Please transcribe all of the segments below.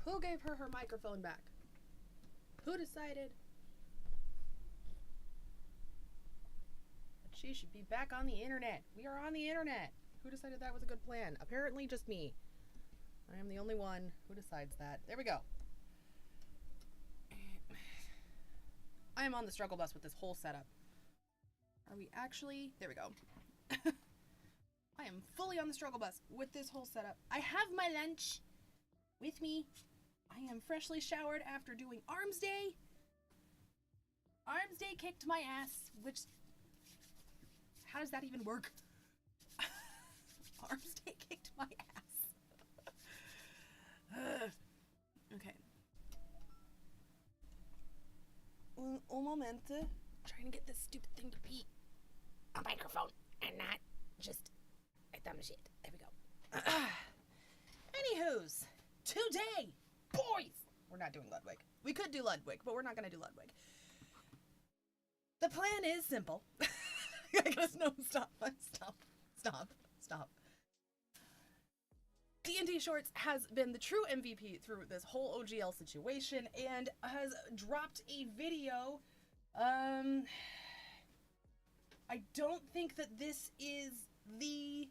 Who gave her her microphone back? Who decided that she should be back on the internet? We are on the internet. Who decided that was a good plan? Apparently just me. I am the only one who decides that. There we go. I am on the struggle bus with this whole setup. Are we actually? There we go. I am fully on the struggle bus with this whole setup. I have my lunch with me. I am freshly showered after doing Arms Day. Arms Day kicked my ass, which... How does that even work? Arms Day kicked my ass. Okay. Un momento. Trying to get this stupid thing to be a microphone and not just a dumb shit. There we go. Anywho's, today, boys, we're not doing Ludwig. We could do Ludwig, but we're not going to do Ludwig. The plan is simple. I guess no, stop. DnDShorts has been the true MVP through this whole OGL situation and has dropped a video. I don't think that this is the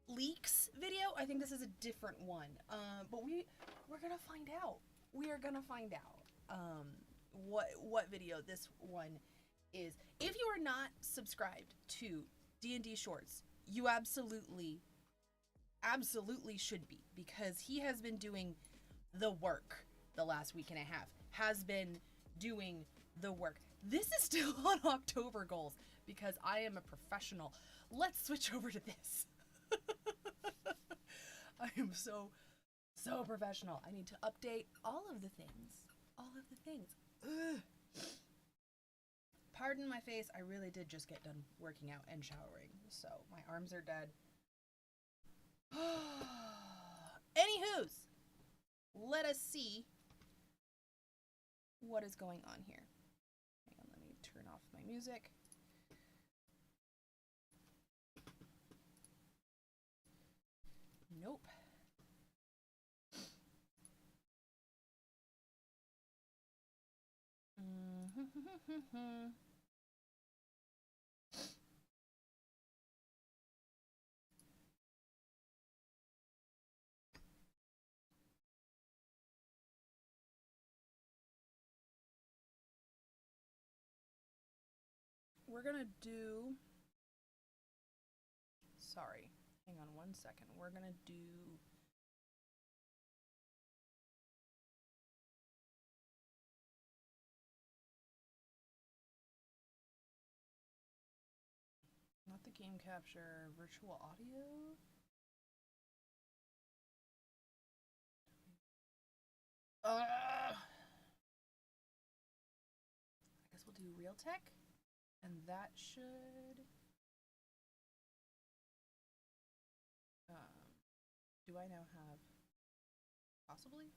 leaks video. I think this is a different one. But we're gonna find out. We are gonna find out what video this one is. If you are not subscribed to DnDShorts, you absolutely should be, because he has been doing the work the last week and a half. Has been doing the work. This is still on October goals because I am a professional. Let's switch over to this. I am so professional. I need to update all of the things. Ugh. Pardon my face. I really did just get done working out and showering, so my arms are dead. Anywho's, let us see what is going on here. Hang on, let me turn off my music. Nope. We're gonna do, sorry, hang on one second. We're gonna do not the game capture, virtual audio. I guess we'll do Realtek. And that should, do I now have, possibly?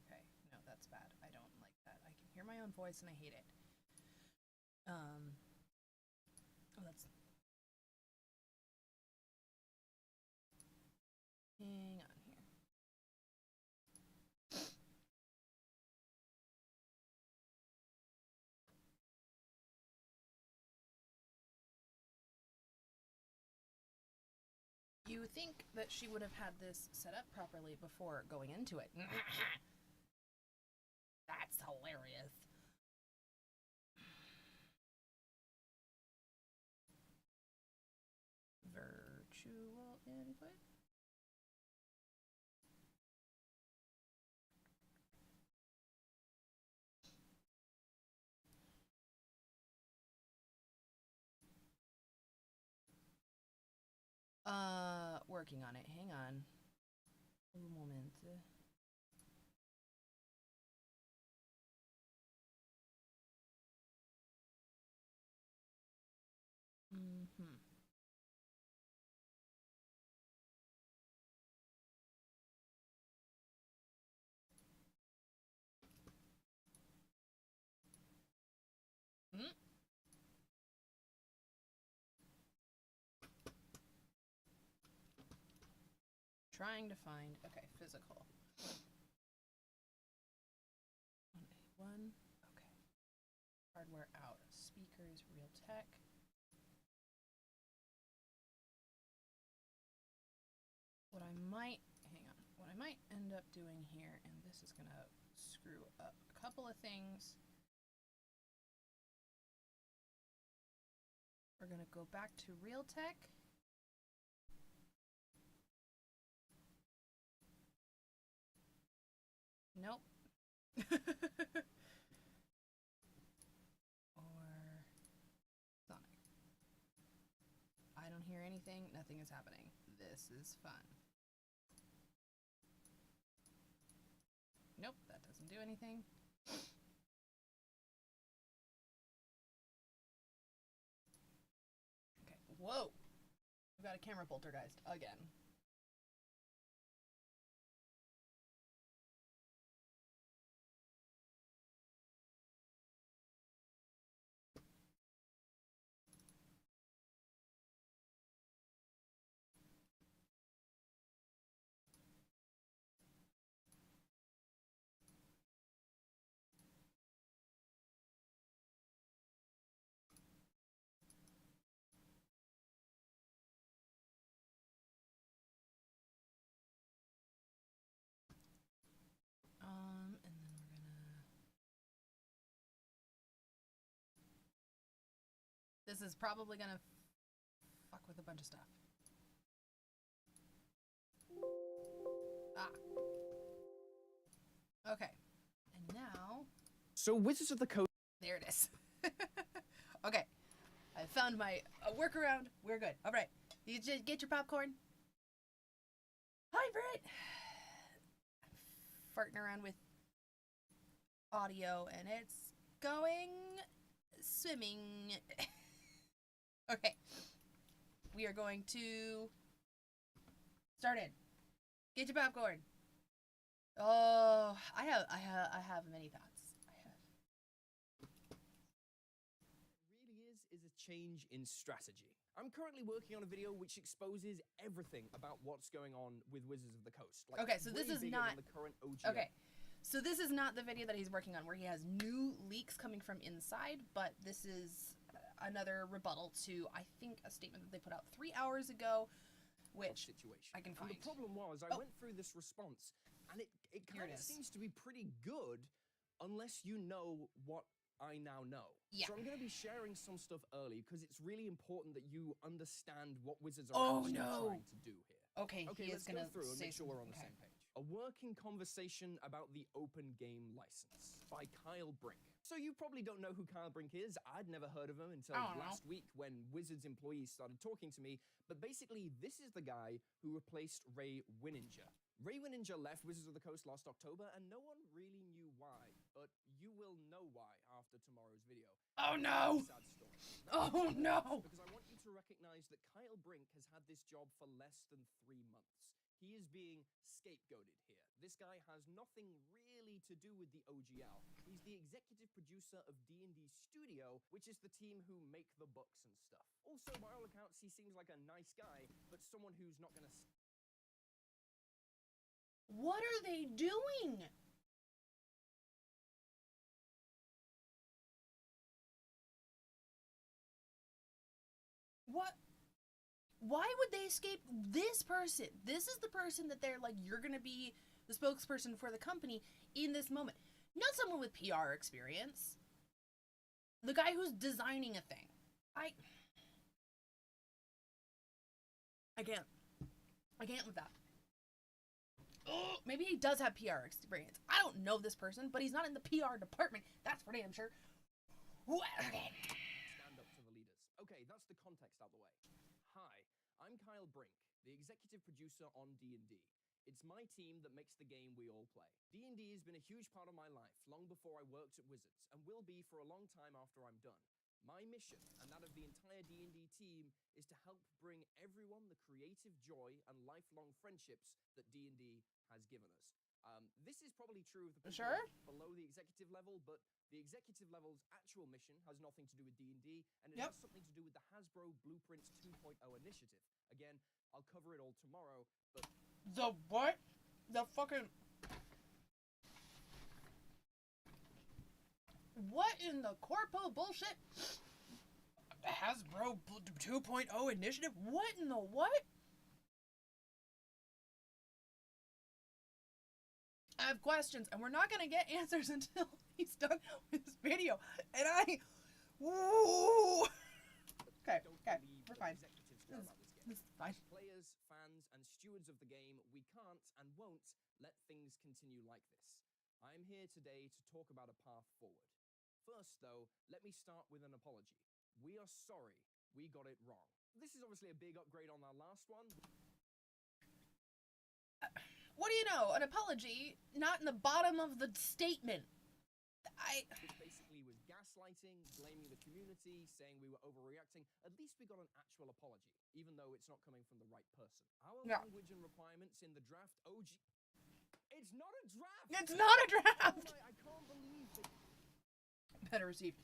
Okay, no, that's bad. I don't like that. I can hear my own voice and I hate it. Oh, that's, hang on here. You think that she would have had this set up properly before going into it. That's hilarious. Virtual input. Working on it. Hang on. Un momento. Trying to find, okay, physical. one. Okay. Hardware out. Speakers, real tech. What I might, hang on, what I might end up doing here, and this is gonna screw up a couple of things. We're gonna go back to Realtek. Nope. Or Sonic. I don't hear anything, nothing is happening. This is fun. Nope, that doesn't do anything. Okay, whoa! We've got a camera poltergeist again. And then we're gonna... This is probably gonna fuck with a bunch of stuff. Ah. Okay. And now... So Wizards of the Coast... There it is. Okay. I found my workaround. We're good. All right. You just get your popcorn. Hi, Britt. I'm farting around with audio, and it's going swimming. Okay. We are going to start in. Get your popcorn. Oh, I have many thoughts. Is a change in strategy. I'm currently working on a video which exposes everything about what's going on with Wizards of the Coast. Like, okay, so this is not the current OGL. Okay. So this is not the video that he's working on where he has new leaks coming from inside, but this is another rebuttal to, I think, a statement that they put out 3 hours ago, which situation. I can find. And the problem was, I went through this response, and it kind of seems to be pretty good, unless you know what I now know. Yeah. So I'm going to be sharing some stuff early, because it's really important that you understand what Wizards are actually trying to do here. Okay, he is let's go gonna through and say make sure we're on something. the same page. A working conversation about the open game license by Kyle Brink. So you probably don't know who Kyle Brink is. I'd never heard of him until last week when Wizards employees started talking to me. But basically, this is the guy who replaced Ray Winninger. Ray Winninger left Wizards of the Coast last October, and no one really knew why. But you will know why after tomorrow's video. Oh no! Sad story. Oh no! Because I want you to recognize that Kyle Brink has had this job for less than 3 months. He is being scapegoated here. This guy has nothing really to do with the OGL. He's the executive producer of D&D Studio, which is the team who make the books and stuff. Also, by all accounts, he seems like a nice guy, but someone who's not gonna... What are they doing? What? Why would they escape this person? This is the person that they're like, you're gonna be the spokesperson for the company in this moment. Not someone with PR experience. The guy who's designing a thing. I can't with that. Oh, maybe he does have PR experience. I don't know this person, but he's not in the PR department. That's for damn sure. Okay. Stand up to the leaders. Okay, that's the context out the way. Hi, I'm Kyle Brink, the executive producer on D&D. It's my team that makes the game we all play. D&D has been a huge part of my life, long before I worked at Wizards, and will be for a long time after I'm done. My mission, and that of the entire D&D team, is to help bring everyone the creative joy and lifelong friendships that D&D has given us. This is probably true of the people below the executive level, but the executive level's actual mission has nothing to do with D&D, and it has something to do with the Hasbro Blueprints 2.0 initiative. Again, I'll cover it all tomorrow, but... The what? The fucking... What in the corpo bullshit? Hasbro 2.0 initiative? What in the what? I have questions, and we're not gonna get answers until he's done with this video. And woo. Okay, we're fine. This is fine. Players, fans, and stewards of the game, we can't and won't let things continue like this. I am here today to talk about a path forward. First, though, let me start with an apology. We are sorry we got it wrong. This is obviously a big upgrade on our last one. What do you know? An apology, not in the bottom of the statement. Which basically was gaslighting, blaming the community, saying we were overreacting. At least we got an actual apology, even though it's not coming from the right person. Our language and requirements in the draft OG... It's not a draft! It's not a draft! Oh I can't believe it. Better received.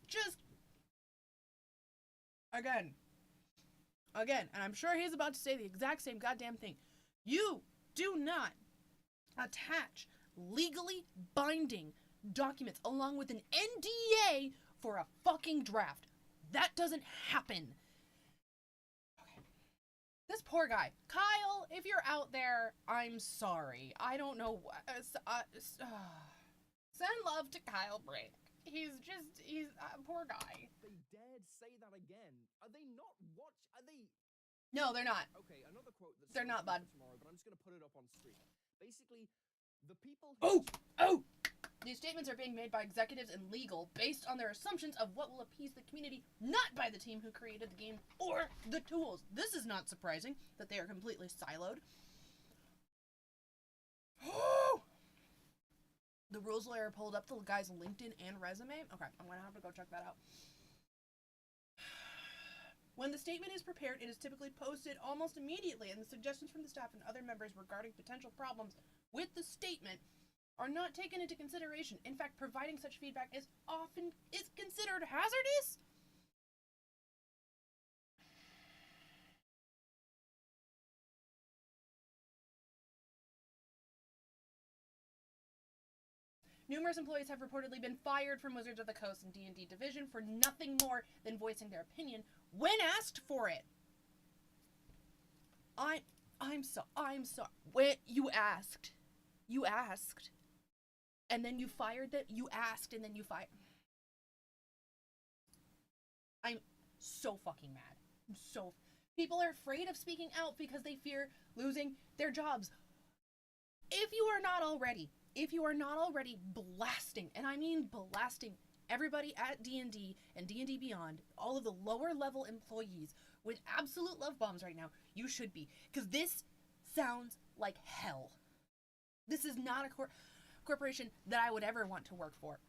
Just... Again, and I'm sure he's about to say the exact same goddamn thing. You do not attach legally binding documents along with an NDA for a fucking draft. That doesn't happen. Okay. This poor guy. Kyle, if you're out there, I'm sorry. I don't know what... send love to Kyle Brink. He's a poor guy. They dared say that again. Are they not Are they... No, they're not. Okay, another quote that's... They're not, bud. Tomorrow, but I'm just going to put it up on screen. Basically, the people... Oh! These statements are being made by executives and legal based on their assumptions of what will appease the community, not by the team who created the game or the tools. This is not surprising that they are completely siloed. The rules lawyer pulled up the guy's LinkedIn and resume. Okay, I'm gonna have to go check that out. When the statement is prepared, it is typically posted almost immediately, and the suggestions from the staff and other members regarding potential problems with the statement are not taken into consideration. In fact, providing such feedback is considered hazardous. Numerous employees have reportedly been fired from Wizards of the Coast and D&D division for nothing more than voicing their opinion when asked for it. I'm sorry. When you asked, and then you fired them. You asked, and then you fired. I'm so fucking mad. People are afraid of speaking out because they fear losing their jobs. If you are not already blasting, and I mean blasting, everybody at D&D and D&D Beyond, all of the lower level employees with absolute love bombs right now, you should be. Because this sounds like hell. This is not a corporation that I would ever want to work for.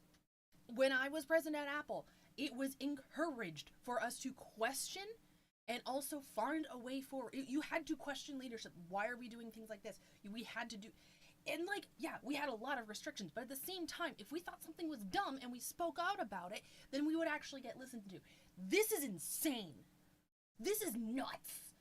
When I was president at Apple, it was encouraged for us to question and also find a way forward. You had to question leadership. Why are we doing things like this? We had to do... And, like, yeah, we had a lot of restrictions, but at the same time, if we thought something was dumb and we spoke out about it, then we would actually get listened to. This is insane. This is nuts.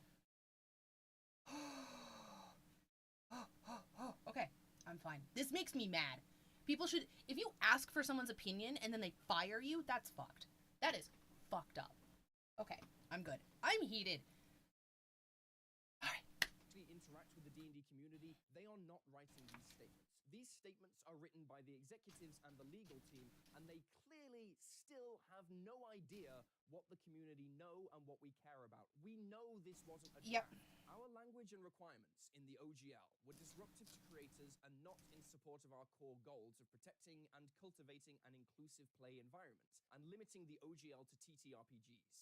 Okay, I'm fine. This makes me mad. People should... If you ask for someone's opinion and then they fire you, that's fucked. That is fucked up. Okay, I'm good. I'm heated. Interact with the D&D community, they are not writing these statements. These statements are written by the executives and the legal team, and they clearly still have no idea what the community know and what we care about. We know this wasn't a draft. Our language and requirements in the OGL were disruptive to creators and not in support of our core goals of protecting and cultivating an inclusive play environment and limiting the OGL to TTRPGs.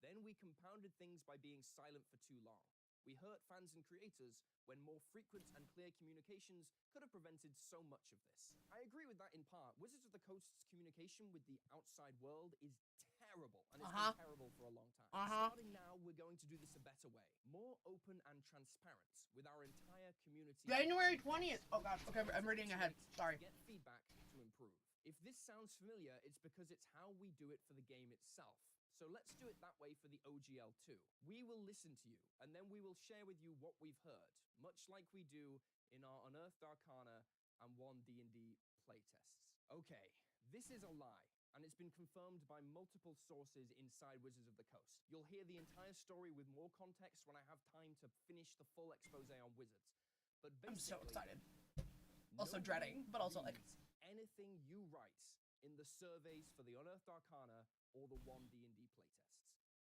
Then we compounded things by being silent for too long. We hurt fans and creators when more frequent and clear communications could have prevented so much of this. I agree with that in part. Wizards of the Coast's communication with the outside world is terrible, and it's been terrible for a long time. Starting now, we're going to do this a better way. More open and transparent with our entire community. January 20th. Oh gosh, okay, I'm reading ahead. Sorry. Get feedback to improve. If this sounds familiar, it's because it's how we do it for the game itself. So let's do it that way for the OGL too. We will listen to you, and then we will share with you what we've heard, much like we do in our Unearthed Arcana and 1 D&D playtests. Okay, this is a lie. and it's been confirmed by multiple sources inside Wizards of the Coast. You'll hear the entire story with more context when I have time to finish the full expose on Wizards. But I'm so excited. nobody Also dreading, but also like reads anything you write in the surveys for the Unearthed Arcana or the 1D&D playtests.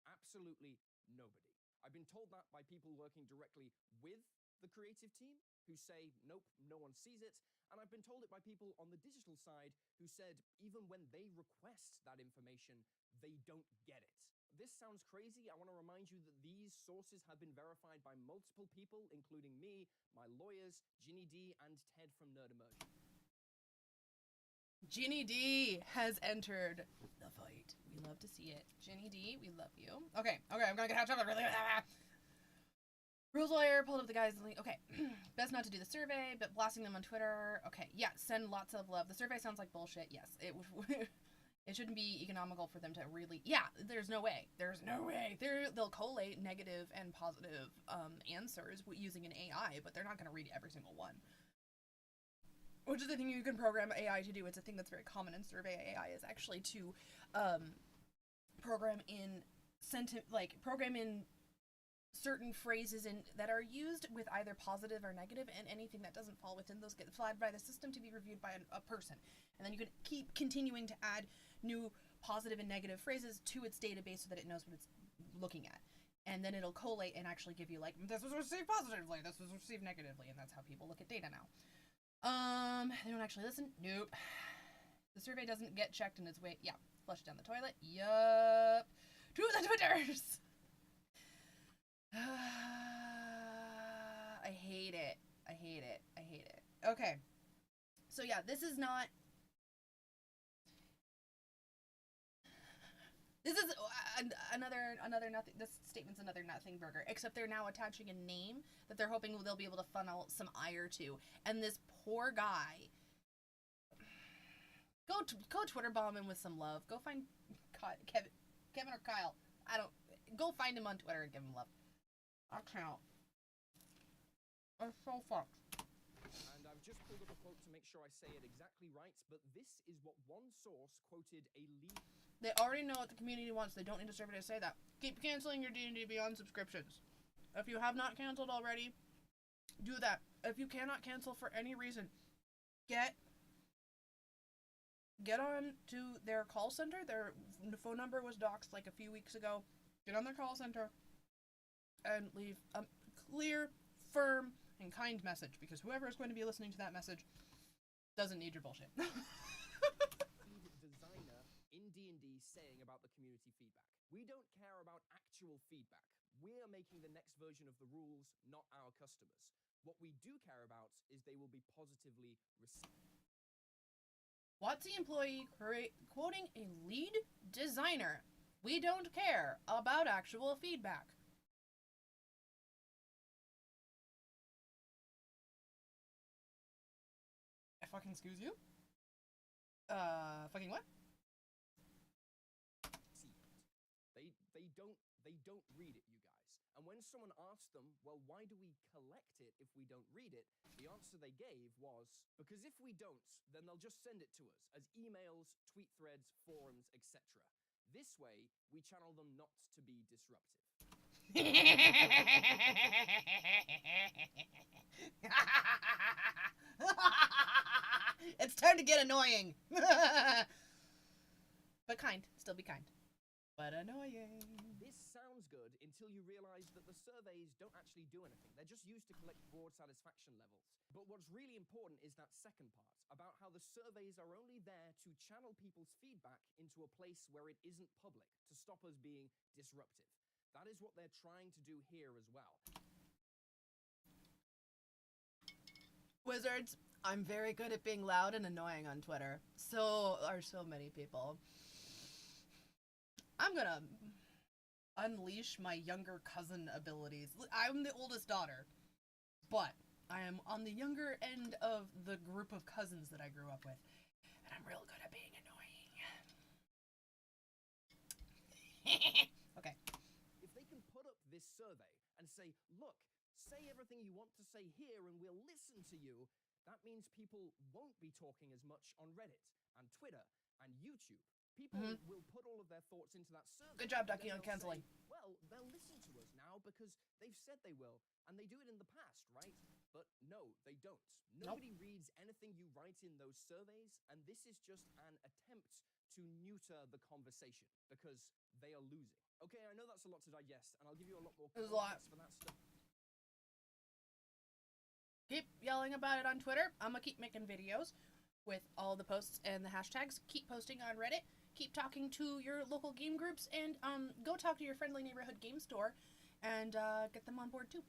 Absolutely nobody. I've been told that by people working directly with the creative team who say, nope, no one sees it. And I've been told it by people on the digital side who said even when they request that information, they don't get it. This sounds crazy. I want to remind you that these sources have been verified by multiple people, including me, my lawyers, Ginny D, and Ted from Nerd Immersion. Ginny D has entered the fight. We love to see it. Ginny D, we love you. Okay, I'm gonna get out of really. Rules lawyer pulled up the guys. Okay, best not to do the survey, but blasting them on Twitter. Okay, yeah, send lots of love. The survey sounds like bullshit. Yes, it it shouldn't be economical for them to really. Yeah, there's no way. They'll collate negative and positive answers using an AI, but they're not gonna read every single one. Which is the thing you can program AI to do. It's a thing that's very common in survey AI is actually to program in certain phrases that are used with either positive or negative, and anything that doesn't fall within those gets flagged by the system to be reviewed by a person. And then you can keep continuing to add new positive and negative phrases to its database so that it knows what it's looking at. And then it'll collate and actually give you like, this was received positively, this was received negatively, and that's how people look at data now. They don't actually listen? Nope. The survey doesn't get checked in its way. Yeah. Flush it down the toilet. Yup. To the Twitters! I hate it. Okay. So yeah, this is not... This is another nothing... This statement's another nothing burger, except they're now attaching a name that they're hoping they'll be able to funnel some ire to. And this poor guy... Go Twitter bomb him with some love. Go find Kevin or Kyle. Go find him on Twitter and give him love. I can't. I'm so fucked. And I've just pulled up a quote to make sure I say it exactly right, but this is what one source quoted a lead. They already know what the community wants. They don't need a survey to say that. Keep canceling your D&D Beyond subscriptions. If you have not canceled already, do that. If you cannot cancel for any reason, get on to their call center. Their phone number was doxed like a few weeks ago. Get on their call center and leave a clear, firm, and kind message, because whoever is going to be listening to that message doesn't need your bullshit. Designer in D&D saying about the community feedback. We don't care about actual feedback. We're making the next version of the rules, not our customers. What we do care about is they will be positively received. WoTC employee quoting a lead designer. We don't care about actual feedback. I fucking excuse you? Fucking what? They don't read it, you guys. And when someone asked them, well, why do we collect it if we don't read it? The answer they gave was, because if we don't, then they'll just send it to us as emails, tweet threads, forums, etc. This way, we channel them not to be disruptive. It's time to get annoying. But kind. Still be kind. But annoying. This sounds good until you realize that the surveys don't actually do anything. They're just used to collect broad satisfaction levels. But what's really important is that second part, about how the surveys are only there to channel people's feedback into a place where it isn't public, to stop us being disruptive. That is what they're trying to do here as well. Wizards, I'm very good at being loud and annoying on Twitter. So are so many people. I'm gonna unleash my younger cousin abilities. I'm the oldest daughter, but I am on the younger end of the group of cousins that I grew up with, and I'm real good at being annoying. Okay. If they can put up this survey and say, look, say everything you want to say here and we'll listen to you, that means people won't be talking as much on Reddit and Twitter and YouTube. People will put all of their thoughts into that survey. Good job, and Ducky, then on they'll canceling. say, well, they'll listen to us now because they've said they will, and they do it in the past, right? But no, they don't. Nobody reads anything you write in those surveys, and this is just an attempt to neuter the conversation because they are losing. Okay, I know that's a lot to digest, and I'll give you a lot more There's a lot. context for that stuff. Keep yelling about it on Twitter. I'm gonna keep making videos with all the posts and the hashtags. Keep posting on Reddit. Keep talking to your local game groups, and go talk to your friendly neighborhood game store and get them on board too.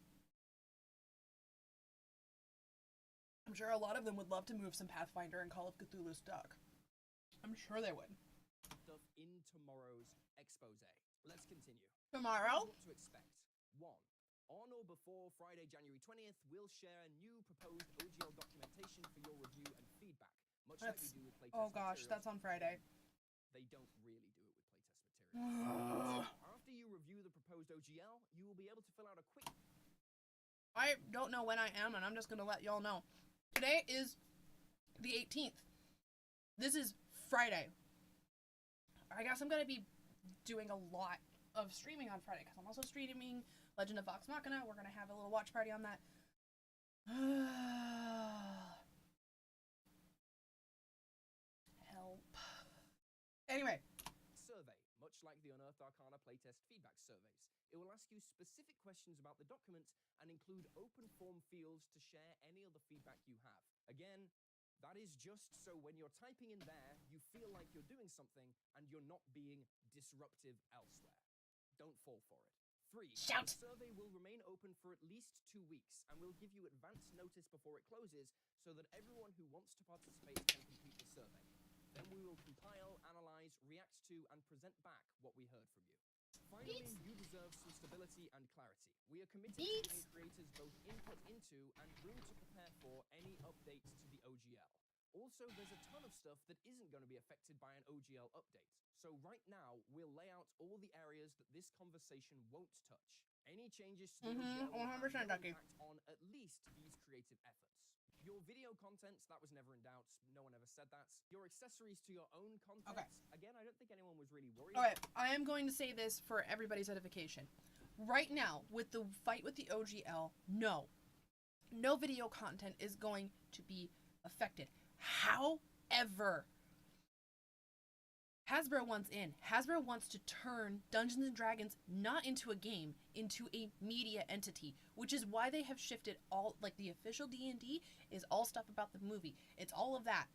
I'm sure a lot of them would love to move some Pathfinder and Call of Cthulhu stock. I'm sure they would. Stuff in tomorrow's expose. Let's continue. Tomorrow? What to expect. 1. On or before Friday, January 20th, we'll share new proposed OGL documentation for your review and feedback. Much like we do with playtest Oh gosh, materials. that's on Friday. They don't really do it with playtest materials. After you review the proposed OGL, you will be able to fill out a quick... I don't know when I am, and I'm just gonna let y'all know. Today is the 18th. This is Friday. I guess I'm gonna be doing a lot of streaming on Friday, because I'm also streaming Legend of Vox Machina. We're gonna have a little watch party on that. Help. Anyway. Survey, much like the Unearthed Arcana playtest feedback surveys. It will ask you specific questions about the document and include open form fields to share any other feedback you have. Again, that is just so when you're typing in there, you feel like you're doing something and you're not being disruptive elsewhere. Don't fall for it. 3. Shout. The survey will remain open for at least 2 weeks and will give you advance notice before it closes so that everyone who wants to participate can complete the survey. Then we will compile, analyze, react to, and present back what we heard from you. Finally, you deserve some stability and clarity. We are committed to giving creators both input into and room to prepare for any updates to the OGL. Also, there's a ton of stuff that isn't going to be affected by an OGL update. So right now, we'll lay out all the areas that this conversation won't touch. Any changes to the OGL will have 100% no Ducky. impact on at least these creative efforts. Your video contents, that was never in doubt. No one ever said that. Your accessories to your own content. Okay. Again, I don't think anyone was really worried Okay, about I am going to say this for everybody's edification. Right now, with the fight with the OGL, no video content is going to be affected. However, Hasbro wants in. Hasbro wants to turn Dungeons and Dragons not into a game, into a media entity, which is why they have shifted all, like the official D&D is all stuff about the movie. It's all of that.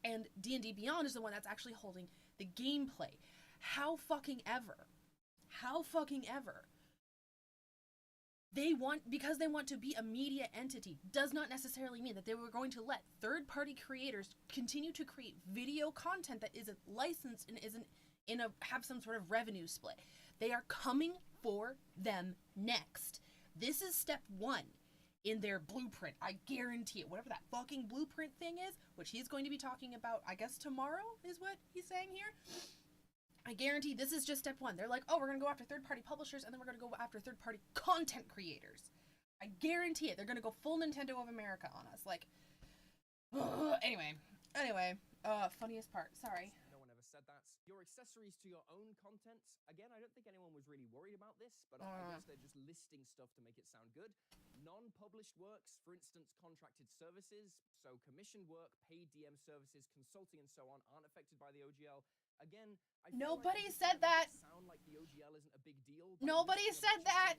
And D&D Beyond is the one that's actually holding the gameplay. How fucking ever. Because they want to be a media entity does not necessarily mean that they were going to let third-party creators continue to create video content that isn't licensed and isn't have some sort of revenue split. They are coming for them next. This is step 1 in their blueprint. I guarantee it. Whatever that fucking blueprint thing is, which he's going to be talking about, I guess tomorrow is what he's saying here. I guarantee this is just step 1. They're like, oh, we're going to go after third-party publishers, and then we're going to go after third-party content creators. I guarantee it. They're going to go full Nintendo of America on us. Like, anyway, funniest part. Sorry. No one ever said that. Your accessories to your own content. Again, I don't think anyone was really worried about this, but I guess they're just listing stuff to make it sound good. Non-published works, for instance, contracted services, so commissioned work, paid DM services, consulting, and so on, aren't affected by the OGL. Again, I feel Nobody like said that. Sound like the OGL isn't a big deal. Nobody said that.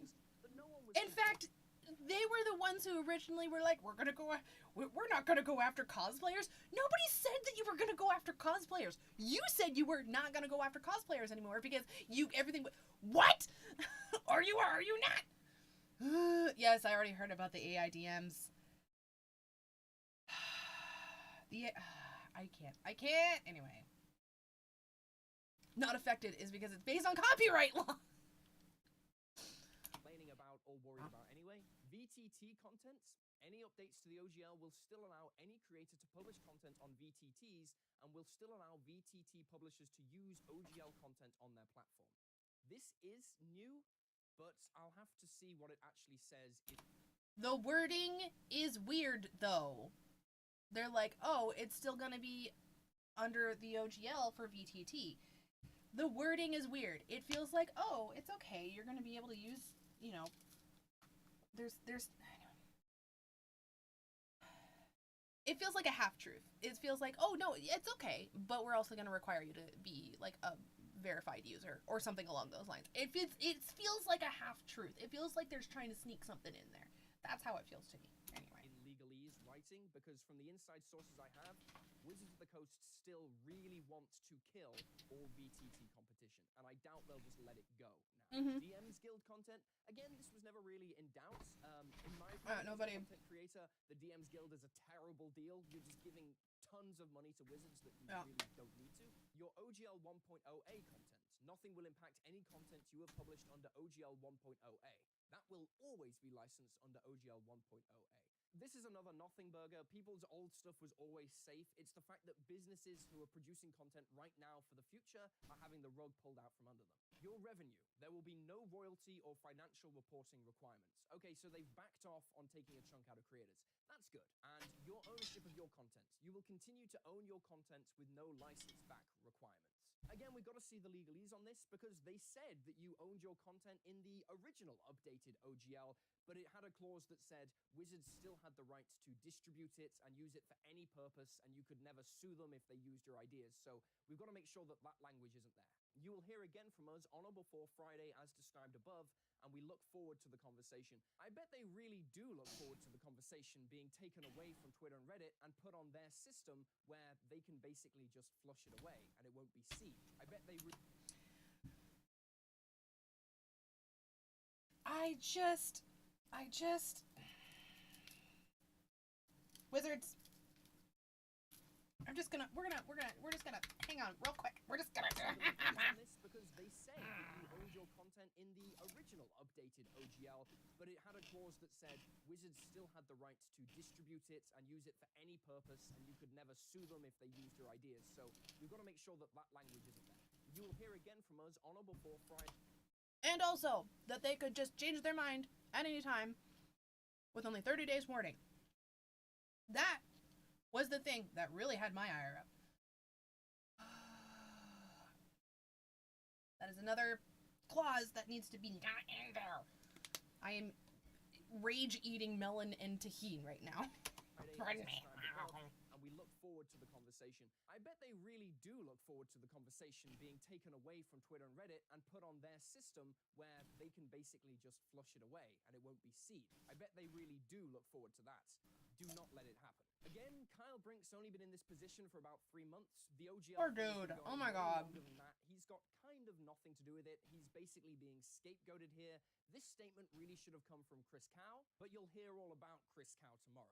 No one was In fact, they were the ones who originally were like, we're not gonna go after cosplayers. Nobody said that you were gonna go after cosplayers. You said you were not gonna go after cosplayers anymore because what? Are you or are you not? Yes, I already heard about the AIDMs. I can't. Anyway. Not affected is because it's based on copyright law. Complaining about or worried about anyway. VTT contents. Any updates to the OGL will still allow any creator to publish content on VTTs and will still allow VTT publishers to use OGL content on their platform. This is new, but I'll have to see what it actually says. The wording is weird, though. They're like, oh, it's still gonna be under the OGL for VTT. The wording is weird. It feels like, oh, it's okay. You're going to be able to use, you know, there's it feels like a half-truth. It feels like, oh, no, it's okay, but we're also going to require you to be, like, a verified user or something along those lines. It feels like a half-truth. It feels like there's trying to sneak something in there. That's how it feels to me. Anyway. In legalese writing, because from the inside sources I have, Wizards of the Coast still really want to kill all VTT competition, and I doubt they'll just let it go. Now, DM's Guild content, again, this was never really in doubt. In my opinion, as a content creator, the DM's Guild is a terrible deal. You're just giving tons of money to Wizards that you really don't need to. Your OGL 1.0A content, nothing will impact any content you have published under OGL 1.0A. That will always be licensed under OGL 1.0A. This is another nothing burger. People's old stuff was always safe. It's the fact that businesses who are producing content right now for the future are having the rug pulled out from under them. Your revenue, there will be no royalty or financial reporting requirements. Okay, so they've backed off on taking a chunk out of creators. That's good. And your ownership of your content. You will continue to own your content with no license back requirements. Again, we've got to see the legalese on this because they said that you owned your content in the original updated OGL, but it had a clause that said Wizards still had the right to distribute it and use it for any purpose, and you could never sue them if they used your ideas. So we've got to make sure that that language isn't there. You will hear again from us on or before Friday as described above, and we look forward to the conversation. I bet they really do look forward to the conversation being taken away from Twitter and Reddit and put on their system where they can basically just flush it away and it won't be seen. I bet they Wizards. We're just gonna hang on real quick. We're just gonna this because they say that you owned your content in the original updated OGL, but it had a clause that said Wizards still had the right to distribute it and use it for any purpose, and you could never sue them if they used your ideas. So we've got to make sure that that language isn't there. You will hear again from us on or before Friday. And also that they could just change their mind at any time with only 30 days warning. That was the thing that really had my ire up. That is another clause that needs to be not in there. I am rage eating melon and tahini right now. Pardon me. And we look forward to the conversation. I bet they really do look forward to the conversation being taken away from Twitter and Reddit and put on their system where they can basically just flush it away and it won't be seen. I bet they really do look forward to that. Do not let it happen. Again, Kyle Brink's only been in this position for about 3 months. The OGL... Poor dude. Oh my god. He's got kind of nothing to do with it. He's basically being scapegoated here. This statement really should have come from Chris Cow, but you'll hear all about Chris Cow tomorrow.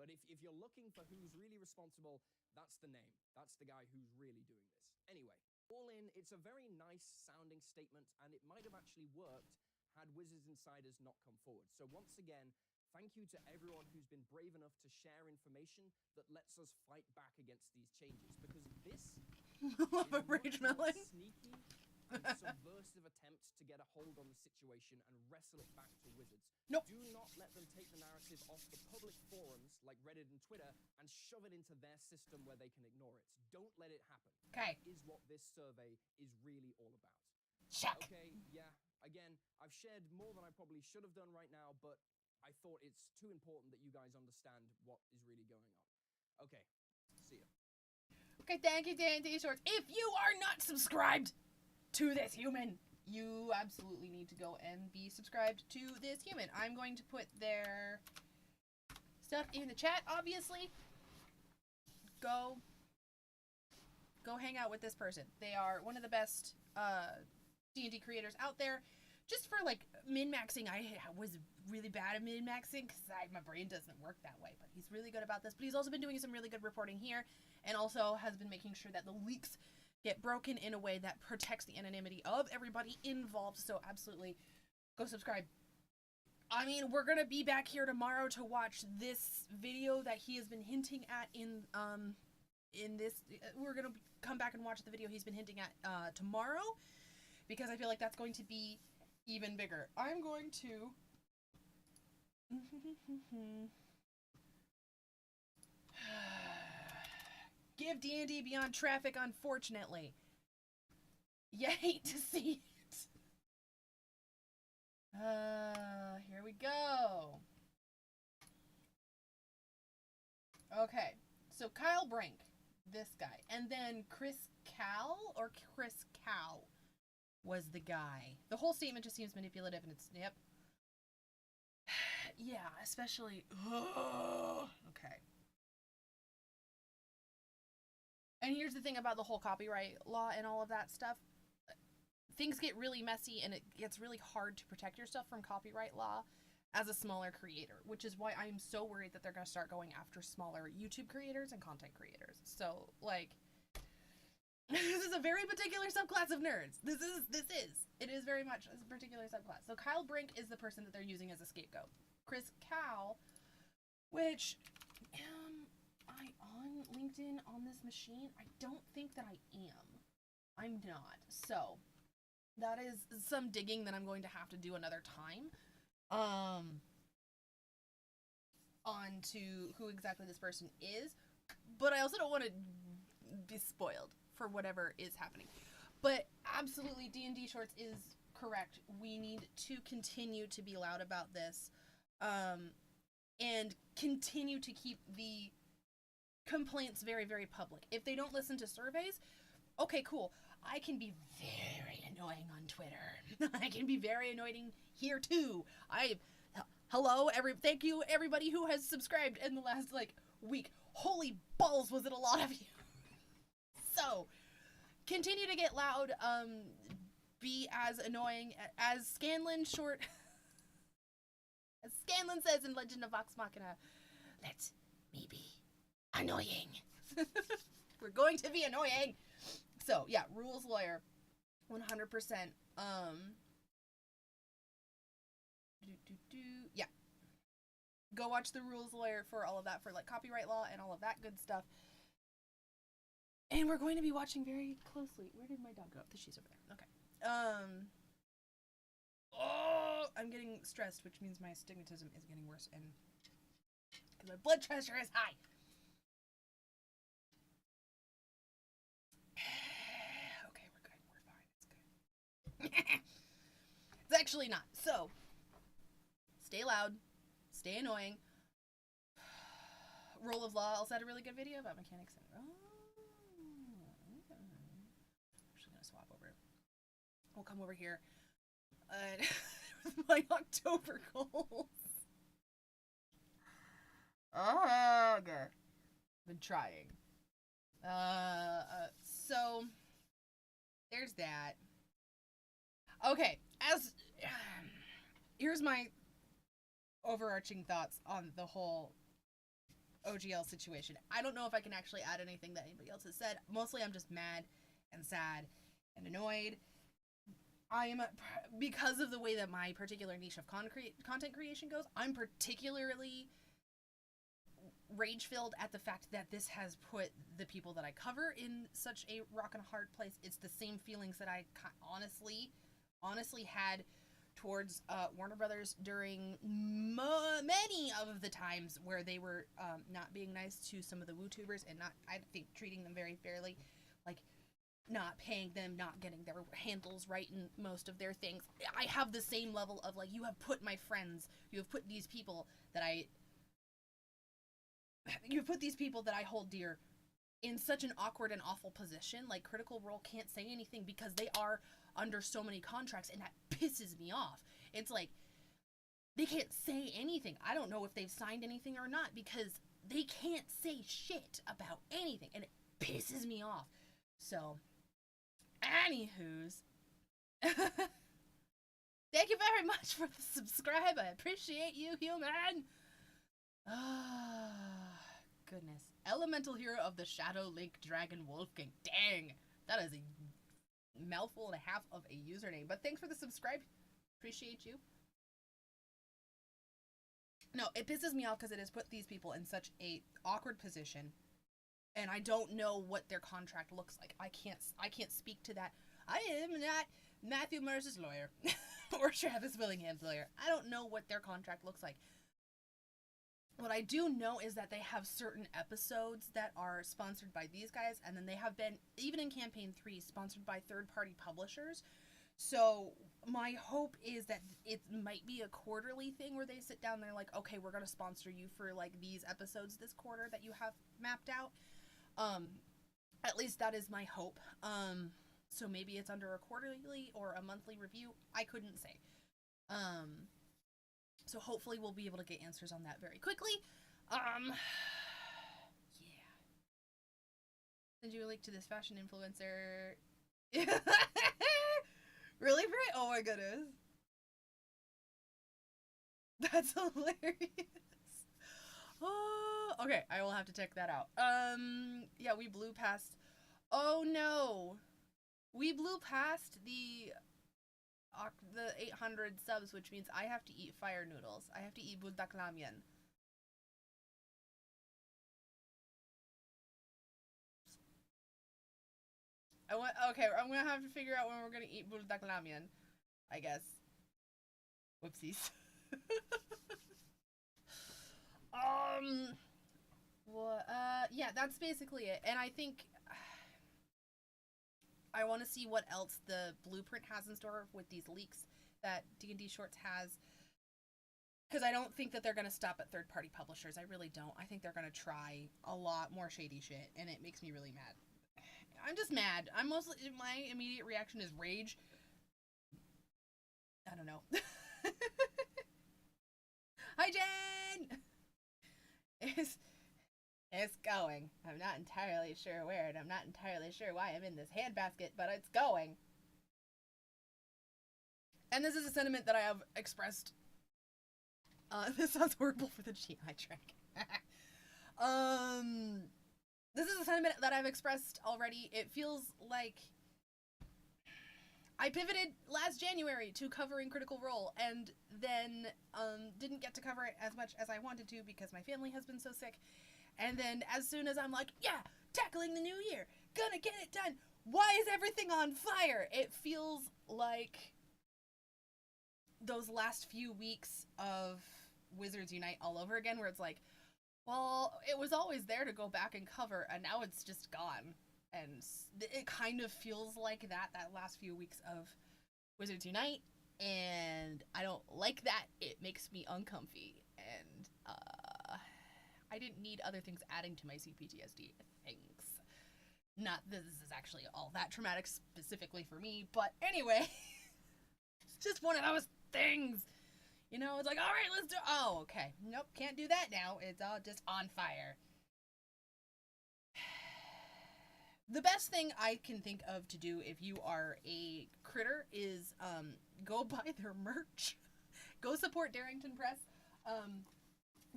But if you're looking for who's really responsible, that's the name. That's the guy who's really doing this. Anyway, all in, it's a very nice sounding statement, and it might have actually worked had Wizards Insiders not come forward. So once again, thank you to everyone who's been brave enough to share information that lets us fight back against these changes, because this is a rage melon. Sneaky and subversive attempt to get a hold on the situation and wrestle it back to Wizards. Nope. Do not let them take the narrative off the public forums like Reddit and Twitter and shove it into their system where they can ignore it. Don't let it happen. Okay. That is what this survey is really all about. Check. Okay, yeah. Again, I've shared more than I probably should have done right now, but I thought it's too important that you guys understand what is really going on. Okay, see ya. Okay, thank you, DnDShorts. If you are not subscribed to this human, you absolutely need to go and be subscribed to this human. I'm going to put their stuff in the chat, obviously. Go hang out with this person. They are one of the best D&D creators out there. Just for, like, min-maxing, I was really bad at min-maxing because my brain doesn't work that way. But he's really good about this. But he's also been doing some really good reporting here and also has been making sure that the leaks get broken in a way that protects the anonymity of everybody involved. So absolutely go subscribe. I mean, we're going to be back here tomorrow to watch this video that he has been hinting at in this. We're going to come back and watch the video he's been hinting at tomorrow because I feel like that's going to be even bigger. I'm going to give D&D Beyond traffic, unfortunately. You hate to see it. Here we go. Okay, so Kyle Brink, this guy, and then Chris Cow was the guy. The whole statement just seems manipulative, and it's, yep. Yeah, especially, okay. And here's the thing about the whole copyright law and all of that stuff. Things get really messy, and it gets really hard to protect yourself from copyright law as a smaller creator, which is why I'm so worried that they're going to start going after smaller YouTube creators and content creators. So, like, this is a very particular subclass of nerds. It is very much a particular subclass. So Kyle Brink is the person that they're using as a scapegoat. Chris Cow, which, am I on LinkedIn on this machine? I don't think that I am. I'm not. So, that is some digging that I'm going to have to do another time. On to who exactly this person is. But I also don't want to be spoiled for whatever is happening. But absolutely, DnDShorts is correct. We need to continue to be loud about this. And continue to keep the complaints very, very public. If they don't listen to surveys, okay, cool. I can be very annoying on Twitter. I can be very annoying here too. Thank you everybody who has subscribed in the last week. Holy balls, was it a lot of you? So, continue to get loud, be as annoying as Scanlan says in Legend of Vox Machina, let me be annoying. We're going to be annoying. So, yeah, rules lawyer, 100%. Yeah. Go watch the rules lawyer for all of that, for copyright law and all of that good stuff. And we're going to be watching very closely. Where did my dog go? She's over there. Okay. I'm getting stressed, which means my astigmatism is getting worse, and because my blood pressure is high. Okay, we're good. We're fine. It's good. It's actually not. So, stay loud. Stay annoying. Rule of Law also had a really good video about mechanics. I'm actually gonna swap over. We'll come over here. My October goals. Oh, good. Been trying. So there's that. Okay, here's my overarching thoughts on the whole OGL situation. I don't know if I can actually add anything that anybody else has said. Mostly I'm just mad and sad and annoyed. I am, because of the way that my particular niche of content creation goes, I'm particularly rage-filled at the fact that this has put the people that I cover in such a rock and a hard place. It's the same feelings that I honestly had towards Warner Brothers during many of the times where they were not being nice to some of the WooTubers and not, I think, treating them very fairly, not paying them, not getting their handles right in most of their things. I have the same level of you have put my friends, you have put these people that I hold dear in such an awkward and awful position. Critical Role can't say anything because they are under so many contracts, and that pisses me off. It's they can't say anything. I don't know if they've signed anything or not because they can't say shit about anything, and it pisses me off. So, anywho's, thank you very much for the subscribe. I appreciate you, human. Goodness. Elemental Hero of the Shadow Link Dragon Wolf King. Dang, that is a mouthful and a half of a username. But thanks for the subscribe. Appreciate you. No, it pisses me off because it has put these people in such a awkward position. And I don't know what their contract looks like. I can't speak to that. I am not Matthew Mercer's lawyer or Travis Willingham's lawyer. I don't know what their contract looks like. What I do know is that they have certain episodes that are sponsored by these guys, and then they have been, even in campaign 3, sponsored by third-party publishers. So my hope is that it might be a quarterly thing where they sit down and they're like, okay, we're going to sponsor you for like these episodes this quarter that you have mapped out. At least that is my hope. So maybe it's under a quarterly or a monthly review. I couldn't say. So hopefully we'll be able to get answers on that very quickly. Yeah. Send you a link to this fashion influencer. Really, Brit? Oh my goodness. That's hilarious. Oh, okay, I will have to check that out. Yeah, we blew past. Oh no, we blew past the 800 subs, which means I have to eat fire noodles. I have to eat buldak ramyun. Okay, I'm gonna have to figure out when we're gonna eat buldak ramyun, I guess. Whoopsies. Well, yeah, that's basically it. And I think I want to see what else the blueprint has in store with these leaks that DnDShorts has. Because I don't think that they're going to stop at third-party publishers. I really don't. I think they're going to try a lot more shady shit, and it makes me really mad. I'm just mad. My immediate reaction is rage. I don't know. Hi, Jen! It's going. I'm not entirely sure where, and I'm not entirely sure why I'm in this handbasket, but it's going. And this is a sentiment that I have expressed. This sounds horrible for the GI track. This is a sentiment that I've expressed already. It feels like I pivoted last January to covering Critical Role, and then didn't get to cover it as much as I wanted to because my family has been so sick. And then as soon as I'm like, yeah, tackling the new year, gonna get it done, why is everything on fire? It feels like those last few weeks of Wizards Unite all over again, where it's like, well, it was always there to go back and cover, and now it's just gone. And it kind of feels like that last few weeks of Wizards Unite, and I don't like that. It makes me uncomfy, and I didn't need other things adding to my CPTSD. Thanks. Not that this is actually all that traumatic specifically for me, but anyway, it's just one of those things. You know, it's like, all right, let's do. Oh, okay. Nope, can't do that now. It's all just on fire. The best thing I can think of to do if you are a critter is go buy their merch. Go support Darrington Press.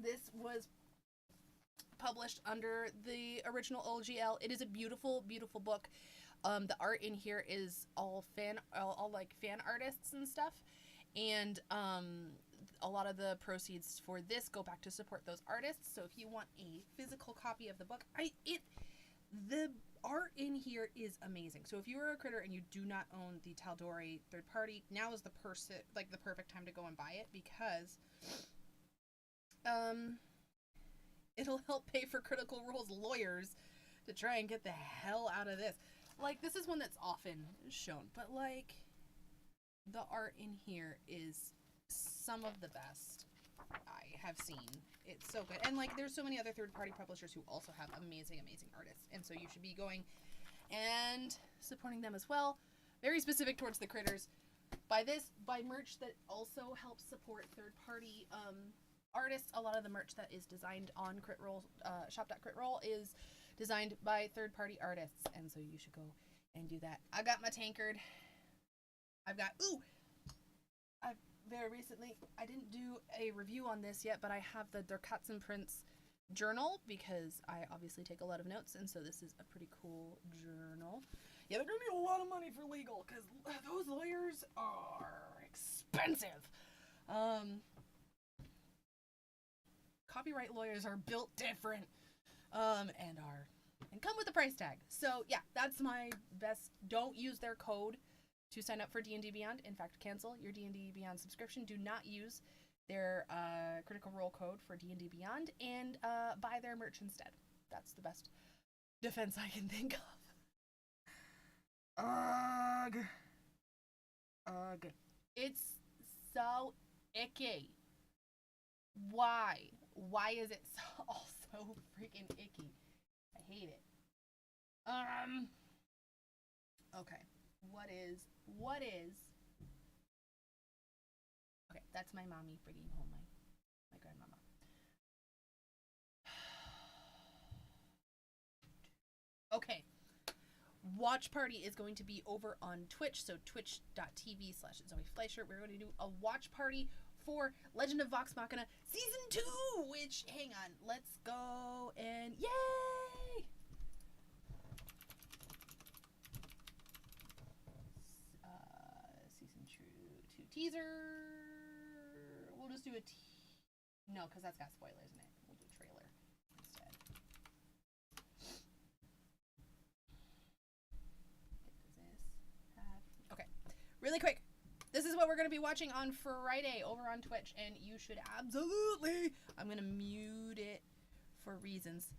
This was published under the original OGL. It is a beautiful, beautiful book. The art in here is all like fan artists and stuff, and a lot of the proceeds for this go back to support those artists. So if you want a physical copy of the book, the art in here is amazing. So if you are a critter and you do not own the Tal'Dorei third party, now is the perfect time to go and buy it, because it'll help pay for Critical Role's lawyers to try and get the hell out of this. Like, this is one that's often shown, but like, the art in here is some of the best I have seen. It's so good. And like, there's so many other third-party publishers who also have amazing, amazing artists, and so you should be going and supporting them as well. Very specific towards the critters. Buy merch that also helps support third-party artists. A lot of the merch that is designed on Critroll, shop.critroll, is designed by third-party artists, and so you should go and do that. I got my tankard. Very recently, I didn't do a review on this yet, but I have the Dorkatsen Prince journal, because I obviously take a lot of notes, and so this is a pretty cool journal. Yeah, they're gonna be a lot of money for legal, because those lawyers are expensive. Copyright lawyers are built different, and come with a price tag. So yeah, that's my best. Don't use their code to sign up for D&D Beyond. In fact, cancel your D&D Beyond subscription. Do not use their Critical Role code for D&D Beyond and buy their merch instead. That's the best defense I can think of. Ugh. Ugh. It's so icky. Why? Why is it all so freaking icky? I hate it. Okay. What is? Okay, that's my mommy bringing home my grandmama. Okay. Watch party is going to be over on Twitch, so twitch.tv/ZoeFleischer. We're going to do a watch party for Legend of Vox Machina Season 2, which, hang on, let's go and yay! Season 2 teaser. We'll just do no, because that's got spoilers in it. We'll do a trailer instead. Okay, really quick. This is what we're going to be watching on Friday over on Twitch, and you should absolutely... I'm going to mute it for reasons.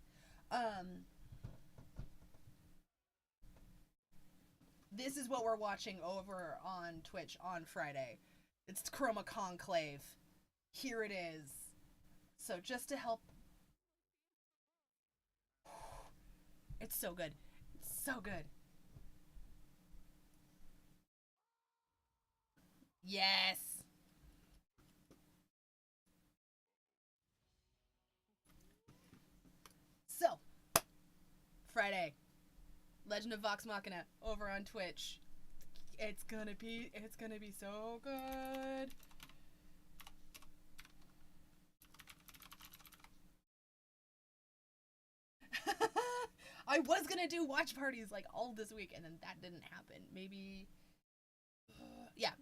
This is what we're watching over on Twitch on Friday. It's Chroma Conclave. Here it is. So just to help... It's so good. It's so good. Yes. So, Friday, Legend of Vox Machina over on Twitch. It's gonna be so good. I was gonna do watch parties like all this week, and then that didn't happen. Maybe, yeah.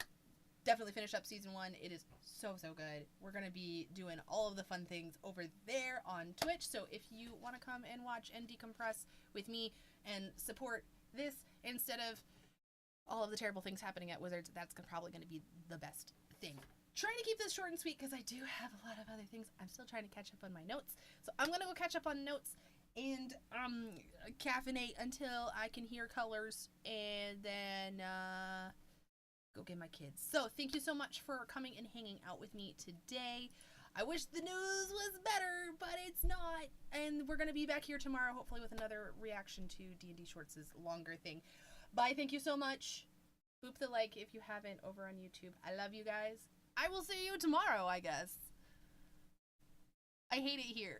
Definitely finish up season 1. It is so good. We're going to be doing all of the fun things over there on Twitch. So if you want to come and watch and decompress with me and support this instead of all of the terrible things happening at Wizards, that's probably going to be the best thing. Trying to keep this short and sweet because I do have a lot of other things. I'm still trying to catch up on my notes. So I'm going to go catch up on notes and caffeinate until I can hear colors, and then go get my kids. So thank you so much for coming and hanging out with me today. I wish the news was better, but it's not. And we're going to be back here tomorrow, hopefully with another reaction to DnDShorts' longer thing. Bye. Thank you so much. Boop the like if you haven't over on YouTube. I love you guys. I will see you tomorrow, I guess. I hate it here.